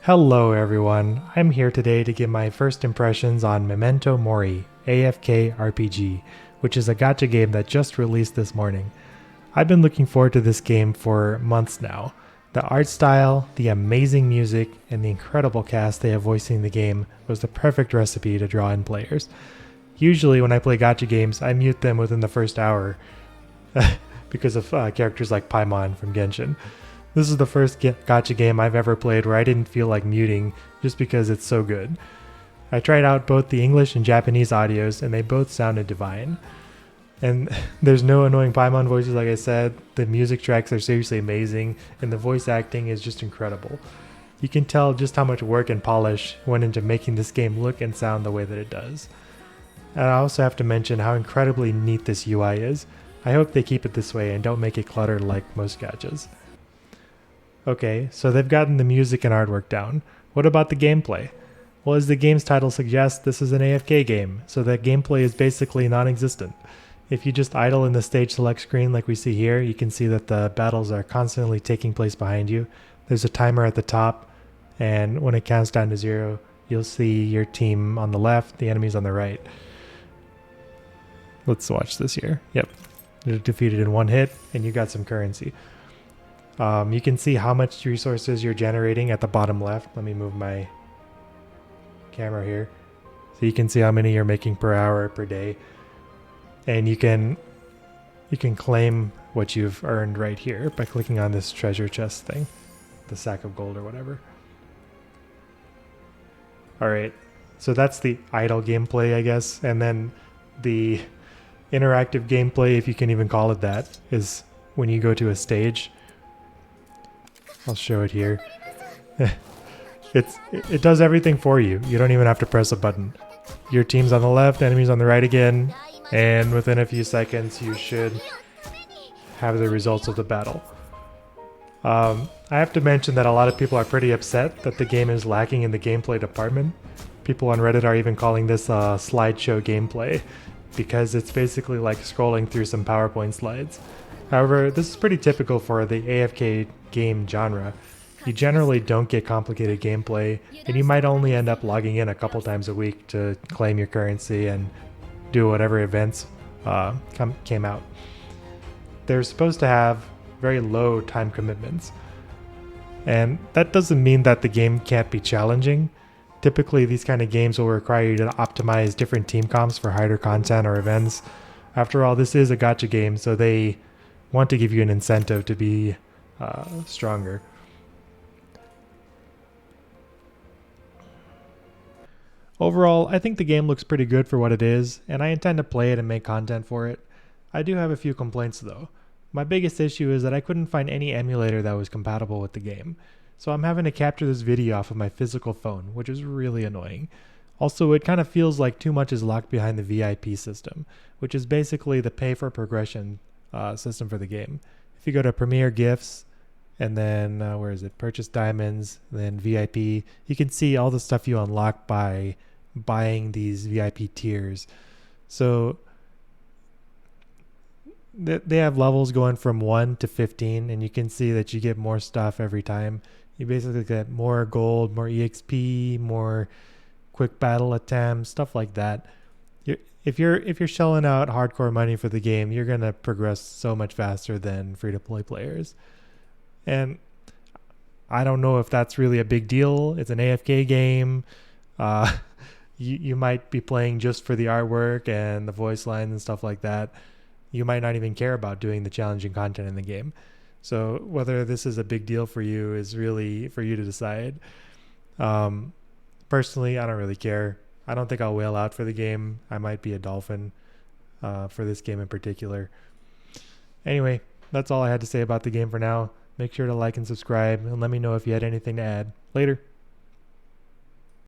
Hello everyone, I'm here today to give my first impressions on Memento Mori, AFKRPG, which is a gacha game that just released this morning. I've been looking forward to this game for months now. The art style, the amazing music, and the incredible cast they have voicing the game was the perfect recipe to draw in players. Usually when I play gacha games, I mute them within the first hour because of characters like Paimon from Genshin. This is the first gacha game I've ever played where I didn't feel like muting just because it's so good. I tried out both the English and Japanese audios and they both sounded divine. And there's no annoying Paimon voices, like I said. The music tracks are seriously amazing and the voice acting is just incredible. You can tell just how much work and polish went into making this game look and sound the way that it does. And I also have to mention how incredibly neat this UI is. I hope they keep it this way and don't make it cluttered like most gachas. Okay, so they've gotten the music and artwork down. What about the gameplay? Well, as the game's title suggests, this is an AFK game, so that gameplay is basically non-existent. If you just idle in the stage select screen like we see here, you can see that the battles are constantly taking place behind you. There's a timer at the top, and when it counts down to 0, you'll see your team on the left, the enemies on the right. Let's watch this here. Yep, you're defeated in one hit, and you got some currency. You can see how much resources you're generating at the bottom left. Let me move my camera here. So you can see how many you're making per hour, per day. And you can claim what you've earned right here by clicking on this treasure chest thing. The sack of gold or whatever. Alright, so that's the idle gameplay, I guess. And then the interactive gameplay, if you can even call it that, is when you go to a stage. I'll show it here. It does everything for you. You don't even have to press a button. Your team's on the left, enemies on the right again, and within a few seconds you should have the results of the battle. I have to mention that a lot of people are pretty upset that the game is lacking in the gameplay department. People on Reddit are even calling this a slideshow gameplay because it's basically like scrolling through some PowerPoint slides. However, this is pretty typical for the AFK game genre. You generally don't get complicated gameplay, and you might only end up logging in a couple times a week to claim your currency and do whatever events came out. They're supposed to have very low time commitments, and that doesn't mean that the game can't be challenging. Typically, these kind of games will require you to optimize different team comps for harder content or events. After all, this is a gacha game, so they want to give you an incentive to be stronger. Overall, I think the game looks pretty good for what it is, and I intend to play it and make content for it. I do have a few complaints though. My biggest issue is that I couldn't find any emulator that was compatible with the game, so I'm having to capture this video off of my physical phone, which is really annoying. Also, it kind of feels like too much is locked behind the VIP system, which is basically the pay for progression system for the game. If you go to Premier Gifts, and then where is it? Purchase Diamonds, then VIP, you can see all the stuff you unlock by buying these VIP tiers. So they have levels going from 1 to 15, and you can see that you get more stuff every time. You basically get more gold, more EXP, more quick battle attempts, stuff like that. If you're shelling out hardcore money for the game, you're gonna progress so much faster than free-to-play players. And I don't know if that's really a big deal. It's an AFK game. You might be playing just for the artwork and the voice lines and stuff like that. You might not even care about doing the challenging content in the game. So whether this is a big deal for you is really for you to decide. Personally, I don't really care. I don't think I'll whale out for the game. I might be a dolphin for this game in particular. Anyway, that's all I had to say about the game for now. Make sure to like and subscribe, and let me know if you had anything to add. Later.